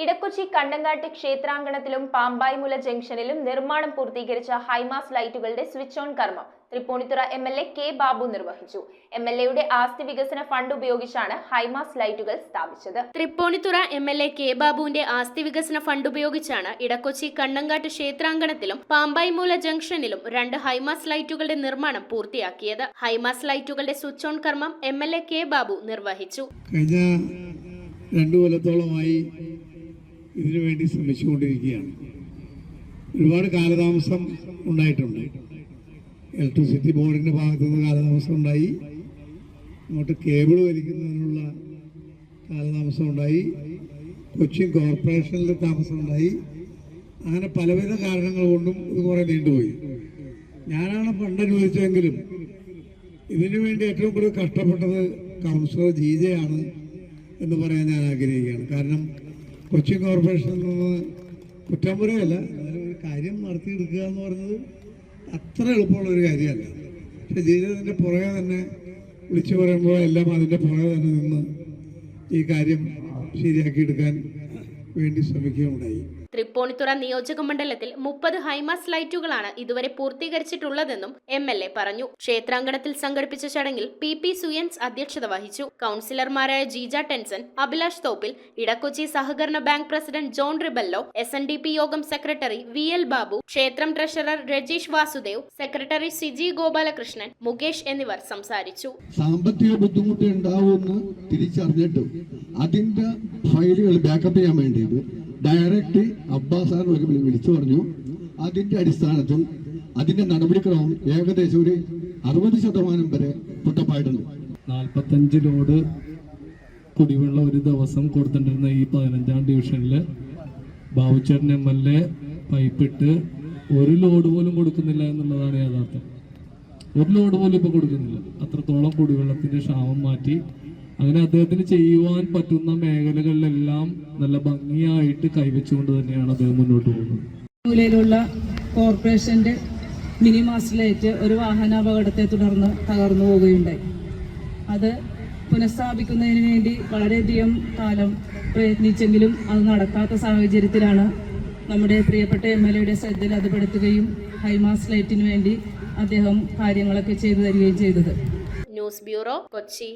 ഇടക്കൊച്ചി കണ്ടങ്ങാട്ട് ക്ഷേത്രാങ്കണത്തിലും പാമ്പായിമുല ജംഗ്ഷനിലും നിർമ്മാണം പൂർത്തീകരിച്ച high mast ലൈറ്റുകളുടെ switch on കർമ്മം തൃപ്പൂണിത്തുറ എംഎൽഎ കെ ബാബു നിർവഹിച്ചു. എംഎൽഎയുടെ ആസ്തി വികസന ഫണ്ട് ഉപയോഗിച്ചാണ് ഹൈമാസ് ലൈറ്റുകൾ സ്ഥാപിച്ചത്. തൃപ്പൂണിത്തുറ എംഎൽഎ കെ ബാബുവിന്റെ ആസ്തി വികസന ഫണ്ട് ഉപയോഗിച്ചാണ് ഇടക്കൊച്ചി കണ്ടങ്ങാട്ട് ക്ഷേത്രാങ്കണത്തിലും പാമ്പായിമുല ജംഗ്ഷനിലും 2 ഹൈമാസ് ലൈറ്റുകളുടെ നിർമ്മാണം പൂർത്തിയാക്കിയത്. ഹൈമാസ് ലൈറ്റുകളുടെ സ്വിച്ച് ഓൺ കർമ്മം എംഎൽഎ കെ ബാബു നിർവഹിച്ചു. കഴിഞ്ഞ 2 കൊല്ലത്തോളമായി ഇതിനുവേണ്ടി ശ്രമിച്ചുകൊണ്ടിരിക്കുകയാണ്. ഒരുപാട് കാലതാമസം ഉണ്ടായിട്ടുണ്ട്. ഇലക്ട്രിസിറ്റി ബോർഡിൻ്റെ ഭാഗത്തുനിന്ന് കാലതാമസം ഉണ്ടായി, അങ്ങോട്ട് കേബിൾ വലിക്കുന്നതിനുള്ള കാലതാമസം ഉണ്ടായി, കൊച്ചിൻ കോർപ്പറേഷനിൽ താമസം ഉണ്ടായി. അങ്ങനെ പലവിധ കാരണങ്ങൾ കൊണ്ടും ഇത് കുറേ നീണ്ടുപോയി. ഞാനാണ് ഫണ്ട് അനുവദിച്ചതെങ്കിലും ഇതിനു വേണ്ടി ഏറ്റവും കൂടുതൽ കഷ്ടപ്പെട്ടത് കൗൺസിലർ ജീജയാണ് എന്ന് പറയാൻ ഞാൻ ആഗ്രഹിക്കുകയാണ്. കാരണം കൊച്ചിൻ കോർപ്പറേഷനിൽ നിന്ന് കുറ്റം പറയുകയല്ല, എന്നാലും ഒരു കാര്യം നടത്തിയെടുക്കുക എന്ന് പറയുന്നത് അത്ര എളുപ്പമുള്ളൊരു കാര്യമല്ല. പക്ഷെ ജീവിതത്തിൻ്റെ പുറകെ തന്നെ വിളിച്ചു പറയുമ്പോൾ എല്ലാം അതിൻ്റെ പുറകെ തന്നെ നിന്ന് ഈ കാര്യം ശരിയാക്കിയെടുക്കാൻ വേണ്ടി ശ്രമിക്കുകയുണ്ടായി. തൃപ്പൂണിത്തുറ നിയോജക മണ്ഡലത്തിൽ 30 ഹൈമാസ് ലൈറ്റുകളാണ് ഇതുവരെ പൂർത്തീകരിച്ചിട്ടുള്ളതെന്നും എംഎൽഎ പറഞ്ഞു. ക്ഷേത്രാങ്കണത്തിൽ സംഘടിപ്പിച്ച ചടങ്ങിൽ പി സുയൻസ് അധ്യക്ഷത വഹിച്ചു. കൌൺസിലർമാരായ ജീജ ടെൻസൺ, അഭിലാഷ് തോപ്പിൽ, ഇടക്കൊച്ചി സഹകരണ bank president John Rebello, SNDP യോഗം സെക്രട്ടറി VL ബാബു, ക്ഷേത്രം ട്രഷറർ രജീഷ് വാസുദേവ്, സെക്രട്ടറി സിജി ഗോപാലകൃഷ്ണൻ, മുകേഷ് എന്നിവർ സംസാരിച്ചു. സാമ്പത്തിക ബുദ്ധിമുട്ട് ഉണ്ടാവുമെന്ന് തിരിച്ചറിഞ്ഞിട്ട് അതിന്റെ ഫയലുകൾ ബാക്കപ്പ് ചെയ്യാൻ വേണ്ടിയിട്ട് ഡയറക്റ്റ് അബ്ബാസാർ വിളിച്ചു പറഞ്ഞു. അതിന്റെ അടിസ്ഥാനത്തിൽ അതിന്റെ നടപടിക്രമം ഏകദേശം ഒരു 60% വരെ പുട്ടപ്പായിട്ടുണ്ട്. 45 ലോഡ് കുടിവെള്ളം ഒരു ദിവസം കൊടുത്തിട്ടിരുന്ന ഈ 15ാം ഡിവിഷനിൽ ബാബുച്ചേട്ടൻ MLA പൈപ്പിട്ട് 1 ലോഡ് പോലും കൊടുക്കുന്നില്ല എന്നുള്ളതാണ് യാഥാർത്ഥ്യം. 1 ലോഡ് പോലും ഇപ്പൊ കൊടുക്കുന്നില്ല. അത്രത്തോളം കുടിവെള്ളത്തിന്റെ ക്ഷാമം മാറ്റി. അങ്ങനെ അദ്ദേഹത്തിന് ചെയ്യുവാൻ പറ്റുന്ന മേഖലകളിലെല്ലാം നല്ല ഭംഗിയായിട്ട് കൈവച്ചുകൊണ്ട് തന്നെയാണ് അദ്ദേഹം മുന്നോട്ട് പോകുന്നത്. മൂലയിലുള്ള കോർപ്പറേഷന്റെ മിനി മാസ്റ്റ് ലൈറ്റ് ഒരു വാഹനാപകടത്തെ തുടർന്ന് തകർന്നു പോവുകയുണ്ടായി. അത് പുനഃസ്ഥാപിക്കുന്നതിന് വേണ്ടി വളരെയധികം കാലം പ്രയത്നിച്ചെങ്കിലും അത് നടക്കാത്ത സാഹചര്യത്തിലാണ് നമ്മുടെ പ്രിയപ്പെട്ട MLAയുടെ ശ്രദ്ധയിൽ അത് പെടുത്തുകയും ഹൈമാസ് ലൈറ്റിന് വേണ്ടി അദ്ദേഹം കാര്യങ്ങളൊക്കെ ചെയ്തു തരികയും ചെയ്തത്. News bureau, Kochi.